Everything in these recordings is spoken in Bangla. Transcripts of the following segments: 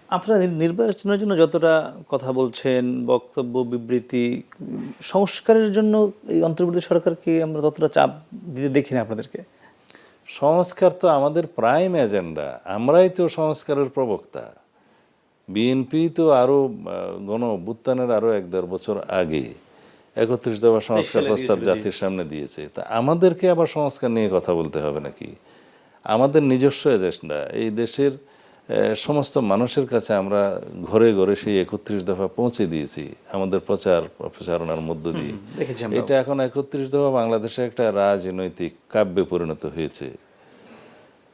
আপনারা নির্বাচনের জন্য যতটা কথা বলছেন, বক্তব্য, বিবৃতি, সংস্কারের জন্য এই অন্তর্বর্তী সরকারকে আমরা ততটা চাপ দিতে দেখি না আপনাদেরকে। সংস্কার তো আমাদের প্রাইম এজেন্ডা, আমরাই তো সংস্কারের প্রবক্তা। বিএনপি তো আরো গণ অভ্যুত্থানের আরো 1-1.5 বছর আগে 31 দফা সংস্কার প্রস্তাব জাতির সামনে দিয়েছে। তা আমাদেরকে আবার সংস্কার নিয়ে কথা বলতে হবে নাকি? আমাদের নিজস্ব এজেন্ডা এই দেশের সমস্ত মানুষের কাছে আমরা ঘরে ঘরে সেই 31 দফা পৌঁছে দিয়েছি আমাদের প্রচারণার মধ্য দিয়ে। এটা এখন 31 দফা বাংলাদেশে একটা রাজনৈতিক কাব্যে পরিণত হয়েছে।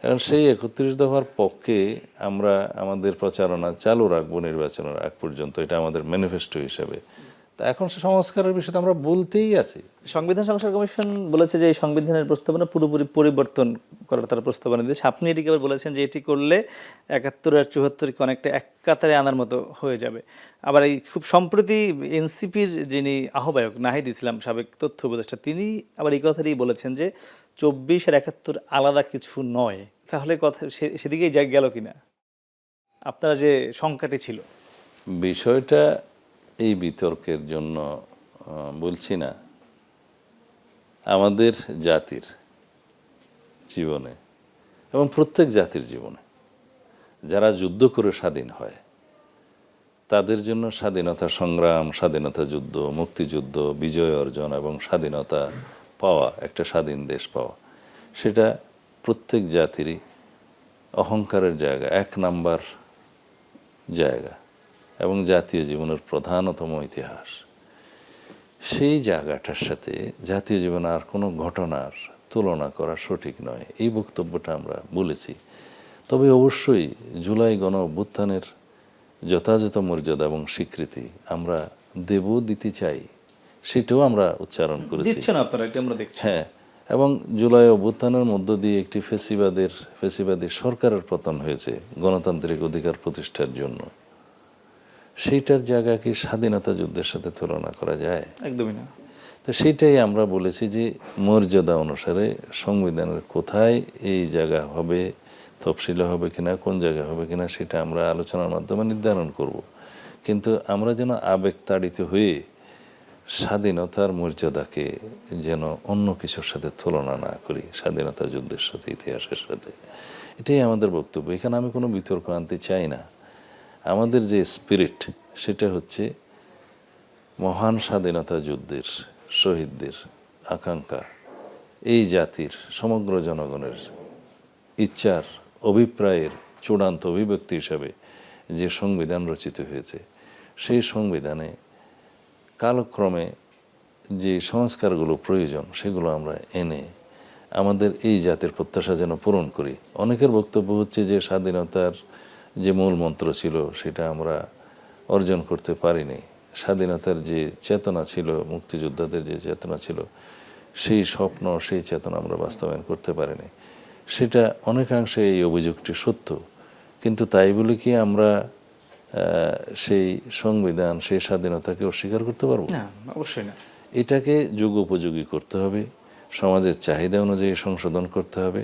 এখন সেই 31 দফার পক্ষে আমরা আমাদের প্রচারণা চালু রাখবো নির্বাচনের আগ পর্যন্ত, এটা আমাদের ম্যানিফেস্টো হিসেবে। তা এখন সে সংস্কারের বিষয়টা আমরা বলতেই আছি। সংবিধান সংস্কার কমিশন বলেছে যে এই সংবিধানের প্রস্তাবনা পুরোপুরি পরিবর্তন করার তারা প্রস্তাবনা দিয়েছে। আপনি এটিকে আবার বলেছেন যে এটি করলে 71 আর 74কে অনেকটা এক কাতারে আনার মতো হয়ে যাবে। আবার এই খুব সম্প্রতি এনসিপির যিনি আহ্বায়ক নাহিদ ইসলাম, সাবেক তথ্য উপদেষ্টা, তিনি আবার এই কথাটাই বলেছেন যে 24 আর 71 আলাদা কিছু নয়। তাহলে কথা সেদিকেই গেল কিনা আপনারা যে শঙ্কাটি ছিল? বিষয়টা এই বিতর্কের জন্য বলছি না, আমাদের জাতির জীবনে এবং প্রত্যেক জাতির জীবনে যারা যুদ্ধ করে স্বাধীন হয় তাদের জন্য স্বাধীনতা সংগ্রাম, স্বাধীনতা যুদ্ধ, মুক্তিযুদ্ধ, বিজয় অর্জন এবং স্বাধীনতা পাওয়া, একটা স্বাধীন দেশ পাওয়া, সেটা প্রত্যেক জাতিরই অহংকারের জায়গা, 1 নাম্বার জায়গা এবং জাতীয় জীবনের প্রধানতম ইতিহাস। সেই জায়গাটার সাথে জাতীয় জীবনে আর কোনো ঘটনার তুলনা করা সঠিক নয়, এই বক্তব্যটা আমরা বলেছি। তবে অবশ্যই জুলাই গণ অভ্যুত্থানের যথাযথ মর্যাদা এবং স্বীকৃতি আমরা দিতে চাই, সেটাও আমরা উচ্চারণ করেছি। হ্যাঁ, এবং জুলাই অভ্যুত্থানের মধ্য দিয়ে একটি ফেসিবাদী সরকারের পতন হয়েছে গণতান্ত্রিক অধিকার প্রতিষ্ঠার জন্য। সেইটার জায়গা কি স্বাধীনতা যুদ্ধের সাথে তুলনা করা যায়? একদমই না। তো সেইটাই আমরা বলেছি যে মর্যাদা অনুসারে সংবিধানের কোথায় এই জায়গা হবে, তফসিলে হবে কিনা, কোন জায়গা হবে কিনা, সেটা আমরা আলোচনার মাধ্যমে নির্ধারণ করব। কিন্তু আমরা যেন আবেগ তাড়িত হয়ে স্বাধীনতার মর্যাদাকে যেন অন্য কিছুর সাথে তুলনা না করি, স্বাধীনতা যুদ্ধের সাথে, ইতিহাসের সাথে। এটাই আমাদের বক্তব্য। এখানে আমি কোনো বিতর্ক আনতে চাই না। আমাদের যে স্পিরিট সেটা হচ্ছে মহান স্বাধীনতা যুদ্ধের শহীদদের আকাঙ্ক্ষা, এই জাতির সমগ্র জনগণের ইচ্ছার অভিপ্রায়ের চূড়ান্ত অভিব্যক্তি হিসাবে যে সংবিধান রচিত হয়েছে, সেই সংবিধানে কালক্রমে যে সংস্কারগুলো প্রয়োজন সেগুলো আমরা এনে আমাদের এই জাতির প্রত্যাশা যেন পূরণ করি। অনেকের বক্তব্য হচ্ছে যে স্বাধীনতার যে মূল মন্ত্র ছিল সেটা আমরা অর্জন করতে পারিনি, স্বাধীনতার যে চেতনা ছিল, মুক্তিযোদ্ধাদের যে চেতনা ছিল, সেই স্বপ্ন, সেই চেতনা আমরা বাস্তবায়ন করতে পারিনি। সেটা অনেকাংশে এই অভিযোগটি সত্য। কিন্তু তাই বলে কি আমরা সেই সংবিধান, সেই স্বাধীনতাকে অস্বীকার করতে পারবো? না, অবশ্যই না। এটাকে যুগোপযোগী করতে হবে, সমাজের চাহিদা অনুযায়ী সংশোধন করতে হবে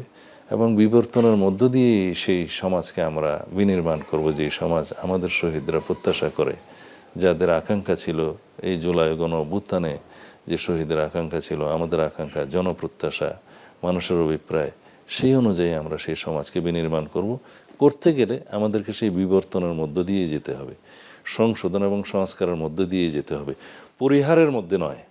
এবং বিবর্তনের মধ্য দিয়ে সেই সমাজকে আমরা বিনির্মাণ করব, যে সমাজ আমাদের শহীদরা প্রত্যাশা করে, যাদের আকাঙ্ক্ষা ছিল এই জুলাই গণ অভ্যুত্থানে, যে শহীদের আকাঙ্ক্ষা ছিল, আমাদের আকাঙ্ক্ষা, জনপ্রত্যাশা, মানুষের অভিপ্রায়, সেই অনুযায়ী আমরা সেই সমাজকে বিনির্মাণ করব। করতে গেলে আমাদেরকে সেই বিবর্তনের মধ্য দিয়ে যেতে হবে, সংশোধন এবং সংস্কারের মধ্য দিয়ে যেতে হবে, পরিহারের মধ্যে নয়।